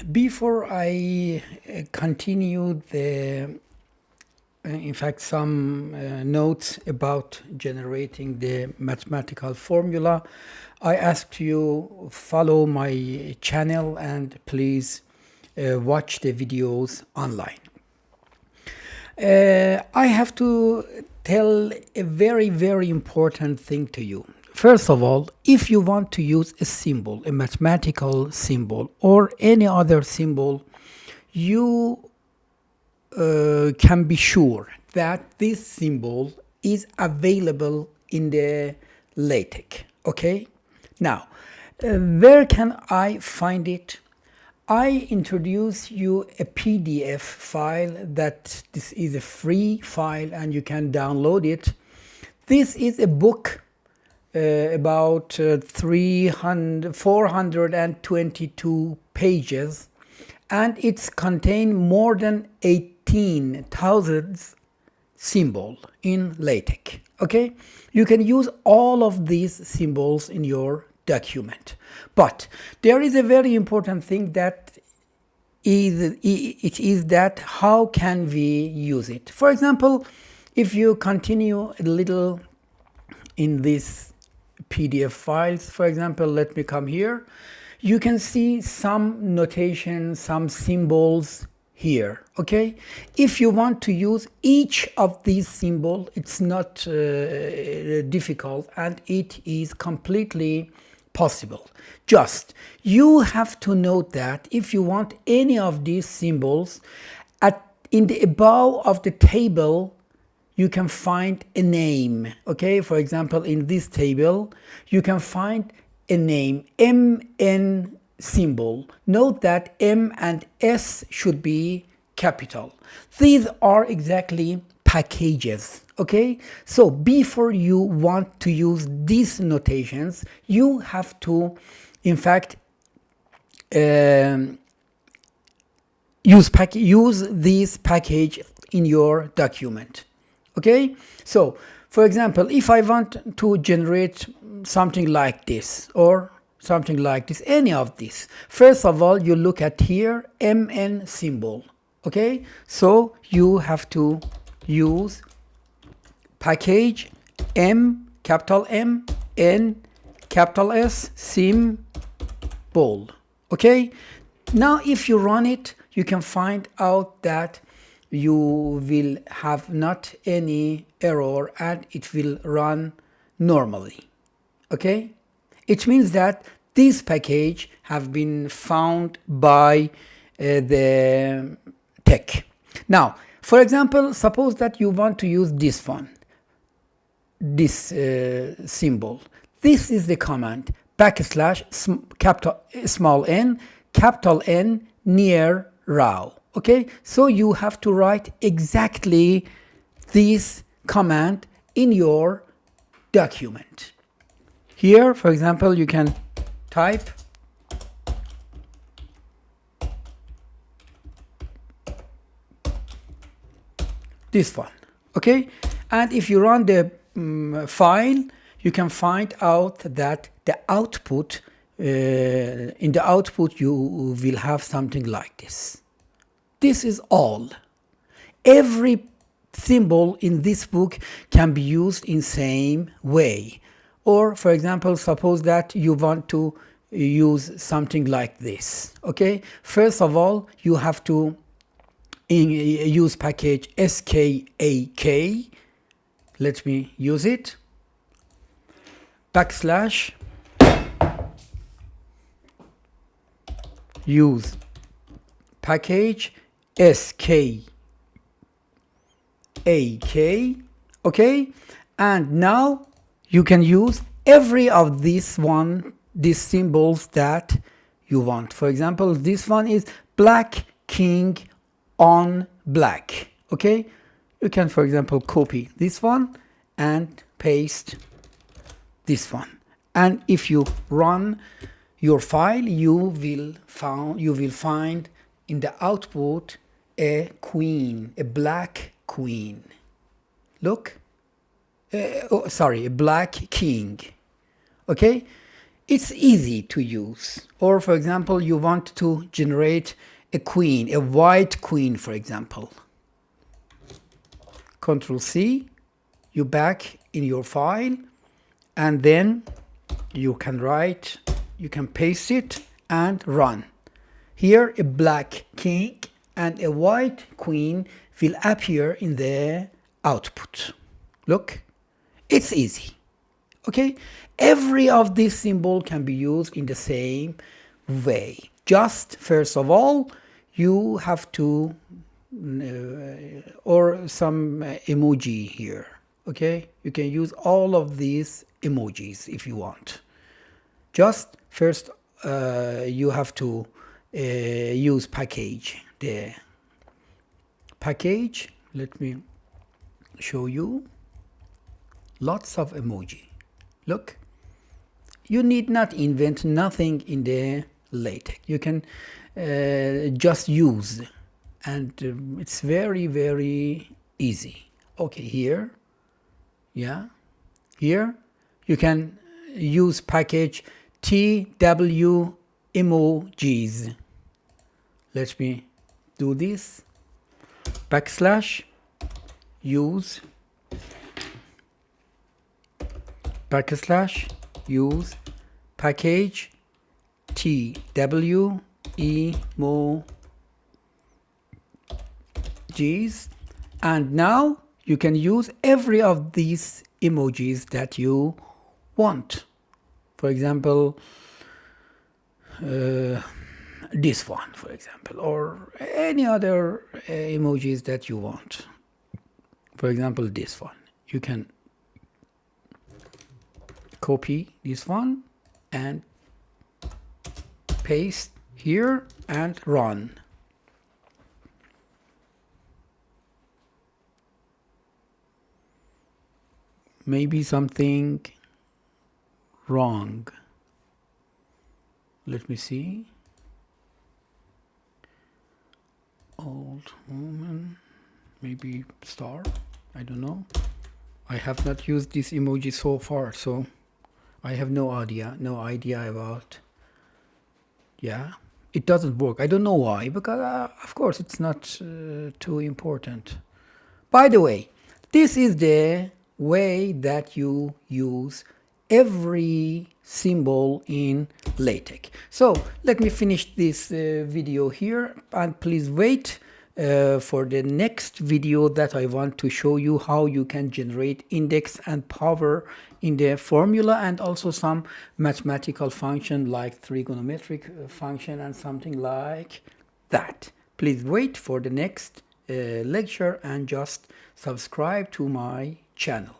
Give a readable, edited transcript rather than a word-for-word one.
Before I continue in fact, some notes about generating the mathematical formula, I ask you follow my channel and please watch the videos online. I have to tell a very important thing to you. First of all, if you want to use a symbol, a mathematical symbol, or any other symbol, you can be sure that this symbol is available in the LaTeX. Okay? Now, where can I find it? I introduce you a PDF file that this is a free file and you can download it. This is a book about 422 pages, and it's contain more than 18,000 symbols in LaTeX. Okay, you can use all of these symbols in your document, but there is a very important thing that is that how can we use it. For example, if you continue a little in this PDF files, for example, let me come here, you can see some notation, some symbols here. Okay, if you want to use each of these symbols, it's not difficult and it is completely possible. Just you have to note that if you want any of these symbols, in the above of the table you can find a name. Okay, for example, in this table you can find a name, MN symbol. Note that M and S should be capital. These are exactly packages. Okay, so before you want to use these notations, you have to, in fact, use this package in your document. Okay, so for example, if I want to generate something like this or something like this, any of this, first of all you look at here, MN symbol. Okay, so you have to use package capital M N capital S symbol. Okay, now if you run it, you can find out that you will have not any error and it will run normally. Okay, it means that this package have been found by the tech. Now, for example, suppose that you want to use this one, this symbol. This is the command small n capital N near row. Okay, so you have to write exactly this command in your document. Here, for example, you can type this one. Okay, and if you run the file, you can find out that the output in the output you will have something like this. This is all. Every symbol in this book can be used in same way. Or for example, suppose that you want to use something like this. Okay, first of all you have to use package SKAK. Let me use it. Backslash use package SKAK. Okay, and now you can use every of these symbols that you want. For example, this one is black king on black. Okay, you can, for example, copy this one and paste this one, and if you run your file, you will find in the output a queen, a black queen. Look, a black king. Okay, it's easy to use. Or for example, you want to generate a queen, a white queen, for example. Control C, you back in your file, and then you can write, you can paste it and run. Here a black king and a white queen will appear in the output. Look, it's easy. Okay, every of these symbols can be used in the same way. Just first of all, you have to or some emoji here. Okay, you can use all of these emojis if you want. Just first you have to use package. The package, let me show you. Lots of emoji. Look, you need not invent nothing in the LaTeX. You can just use, and it's very, very easy. Okay, here, yeah, here you can use package TW emojis. Let me do this. Backslash use backslash use package TW emojis, and now you can use every of these emojis that you want. For example, this one, for example, or any other emojis that you want. For example, this one. You can copy this one and paste here and run. Maybe something wrong. Let me see. Old woman, maybe star, I don't know. I have not used this emoji so far, so I have no idea about, yeah, it doesn't work. I don't know why, because of course it's not too important. By the way, this is the way that you use every symbol in LaTeX. So let me finish this video here, and please wait for the next video that I want to show you how you can generate index and power in the formula, and also some mathematical function like trigonometric function and something like that. Please wait for the next lecture and just subscribe to my channel.